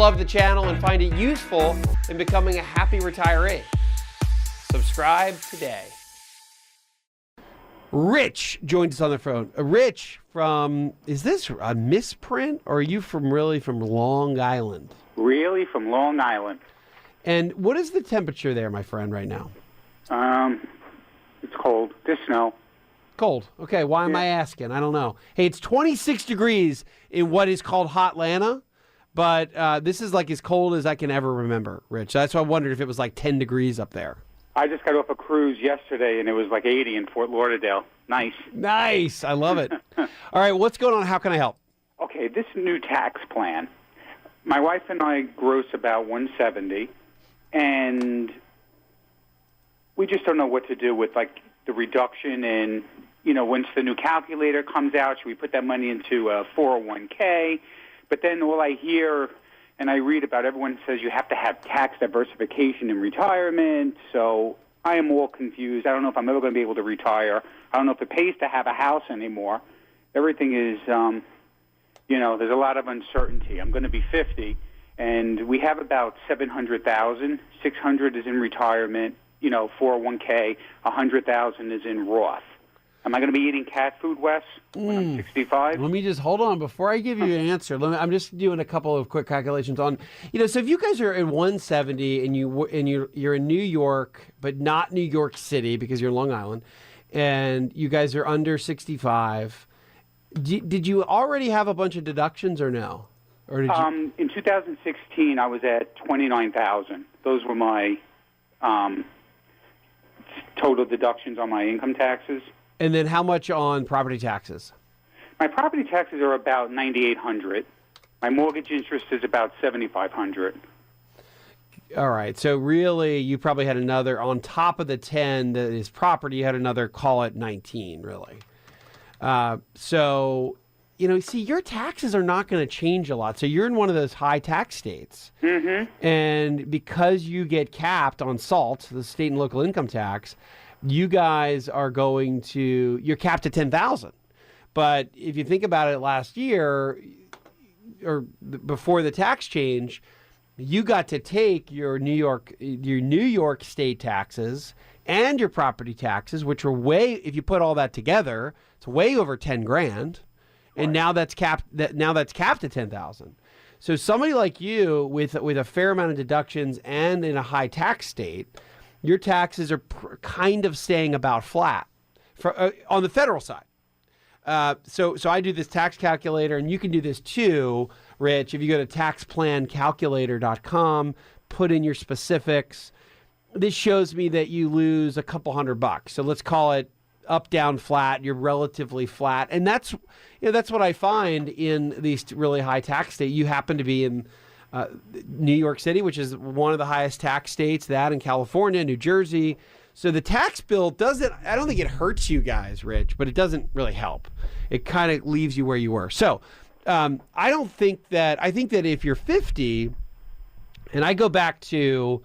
love the channel and find it useful in becoming a happy retiree. Subscribe today. Rich joins us on the phone. Rich from, is this a misprint or are you from Long Island? Really, from Long Island. And what is the temperature there, my friend, right now? It's cold. There's snow. Cold. Okay, why am I asking? I don't know. Hey, it's 26 degrees in what is called Hotlanta, but this is like as cold as I can ever remember, Rich. That's why I wondered if it was like 10 degrees up there. I just got off a cruise yesterday, and it was like 80 in Fort Lauderdale. Nice. Nice. I love it. All right, what's going on? How can I help? Okay, this new tax plan. My wife and I gross about $170, and we just don't know what to do with, like, the reduction in, once the new calculator comes out, should we put that money into a 401k? But then all I hear and I read about, everyone says you have to have tax diversification in retirement, so I am all confused. I don't know if I'm ever going to be able to retire. I don't know if it pays to have a house anymore. Everything is, there's a lot of uncertainty. I'm going to be 50, and we have about $700,000. $600 is in retirement, 401k. $100,000 is in Roth. Am I going to be eating cat food, Wes, when I'm 65? Let me just hold on before I give you an answer. I'm just doing a couple of quick calculations on, so if you guys are in 170 and you're in New York, but not New York City because you're in Long Island, and you guys are under 65, did you already have a bunch of deductions or no? Or did you... In 2016, I was at $29,000. Those were my total deductions on my income taxes. And then how much on property taxes? My property taxes are about $9,800. My mortgage interest is about $7,500. All right. So really, you probably had another, on top of the 10 that is property, you had another, call it 19, really. So, see, your taxes are not going to change a lot. So you're in one of those high tax states. Mm-hmm. And because you get capped on SALT, the state and local income tax, you guys are you're capped at $10,000. But if you think about it, last year or before the tax change, you got to take your New York state taxes and your property taxes, which are if you put all that together, it's way over 10 grand. And right. Now that's capped at 10,000. So somebody like you with a fair amount of deductions and in a high tax state, your taxes are kind of staying about flat on the federal side. So I do this tax calculator, and you can do this too, Rich. If you go to taxplancalculator.com, put in your specifics. This shows me that you lose a couple $100. So let's call it up, down, flat. You're relatively flat, and that's what I find in these really high tax states. You happen to be in New York City, which is one of the highest tax states, that in California, New Jersey. So the tax bill I don't think it hurts you guys, Rich, but it doesn't really help. It kind of leaves you where you were. So I think that if you're 50, and I go back to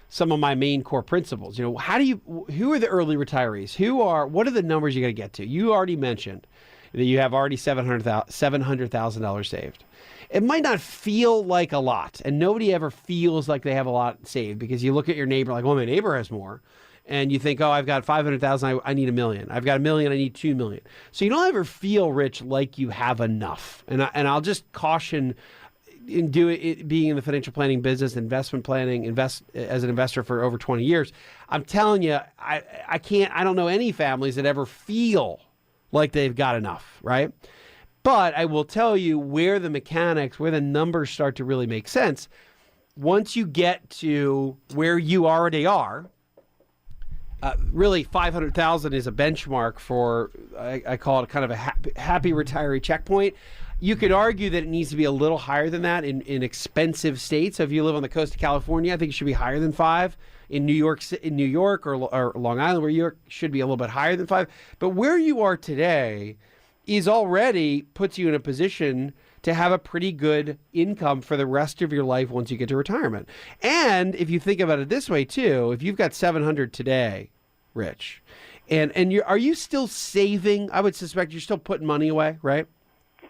some of my main core principles, who are the early retirees? What are the numbers you got to get to? You already mentioned that you have already $700,000 saved. It might not feel like a lot, and nobody ever feels like they have a lot saved, because you look at your neighbor like, well, my neighbor has more, and you think, oh, I've got 500,000, I need $1 million. I've got $1 million, I need $2 million. So you don't ever feel, Rich, like you have enough. And I'll just caution, being in the financial planning business, investment planning, as an investor for over 20 years, I'm telling you, I don't know any families that ever feel like they've got enough, right? But I will tell you where the numbers start to really make sense. Once you get to where you already are, really 500,000 is a benchmark for, I call it kind of a happy retiree checkpoint. You could argue that it needs to be a little higher than that in expensive states. So if you live on the coast of California, I think it should be higher than 5. In New York or Long Island, where you should be a little bit higher than 5. But where you are today is already puts you in a position to have a pretty good income for the rest of your life once you get to retirement. And if you think about it this way too, if you've got 700 today, Rich, and are you still saving? I would suspect you're still putting money away, right?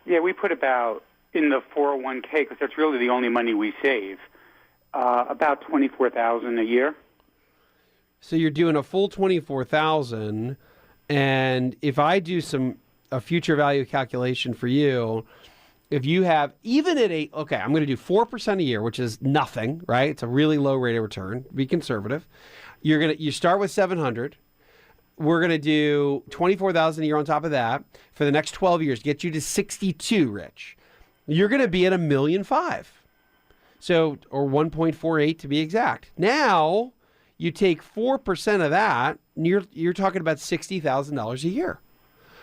Yeah, we put about in the 401k, because that's really the only money we save, about $24,000 a year. So you're doing a full $24,000, and if I do a future value calculation for you, if you have even at I'm going to do 4% a year, which is nothing, right? It's a really low rate of return. Be conservative. You start with 700. We're going to do 24,000 a year on top of that for the next 12 years, get you to 62, Rich. You're going to be at $1.5 million. So, or 1.48 to be exact. Now, you take 4% of that, and you're talking about $60,000 a year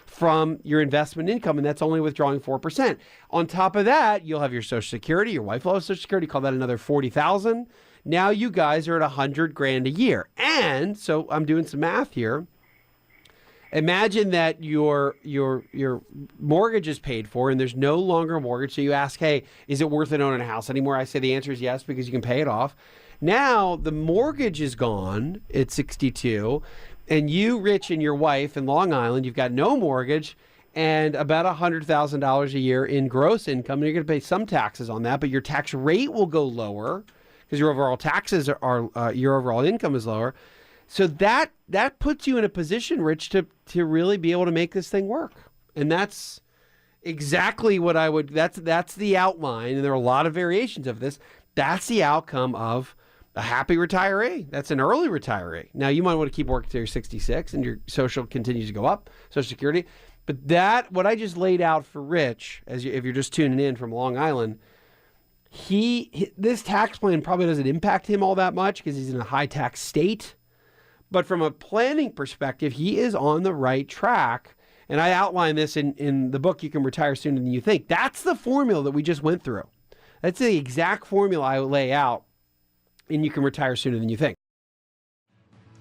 from your investment income, and that's only withdrawing 4%. On top of that, you'll have your Social Security. Your wife will have Social Security. Call that another $40,000. Now you guys are at $100,000 a year. And so I'm doing some math here. Imagine that your mortgage is paid for and there's no longer a mortgage. So you ask, hey, is it worth it owning a house anymore? I say the answer is yes, because you can pay it off. Now the mortgage is gone at 62, and you, Rich, and your wife in Long Island, you've got no mortgage and about $100,000 a year in gross income. And you're going to pay some taxes on that, but your tax rate will go lower because your overall taxes your overall income is lower. So that puts you in a position, Rich, to really be able to make this thing work. And that's exactly what I would, that's the outline. And there are a lot of variations of this. That's the outcome of a happy retiree. That's an early retiree. Now, you might want to keep working till you're 66 and your social continues to go up, Social Security. But what I just laid out for Rich, if you're just tuning in from Long Island, this tax plan probably doesn't impact him all that much because he's in a high tax state. But from a planning perspective, he is on the right track. And I outline this in the book, You Can Retire Sooner Than You Think. That's the formula that we just went through. That's the exact formula I lay out in You Can Retire Sooner Than You Think.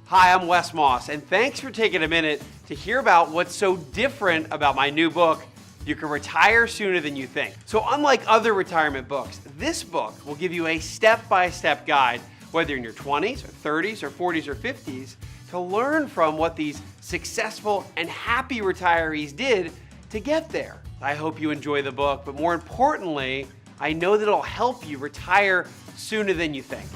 Hi, I'm Wes Moss, and thanks for taking a minute to hear about what's so different about my new book, You Can Retire Sooner Than You Think. So unlike other retirement books, this book will give you a step-by-step guide, whether you're in your 20s or 30s or 40s or 50s, to learn from what these successful and happy retirees did to get there. I hope you enjoy the book, but more importantly, I know that it'll help you retire sooner than you think.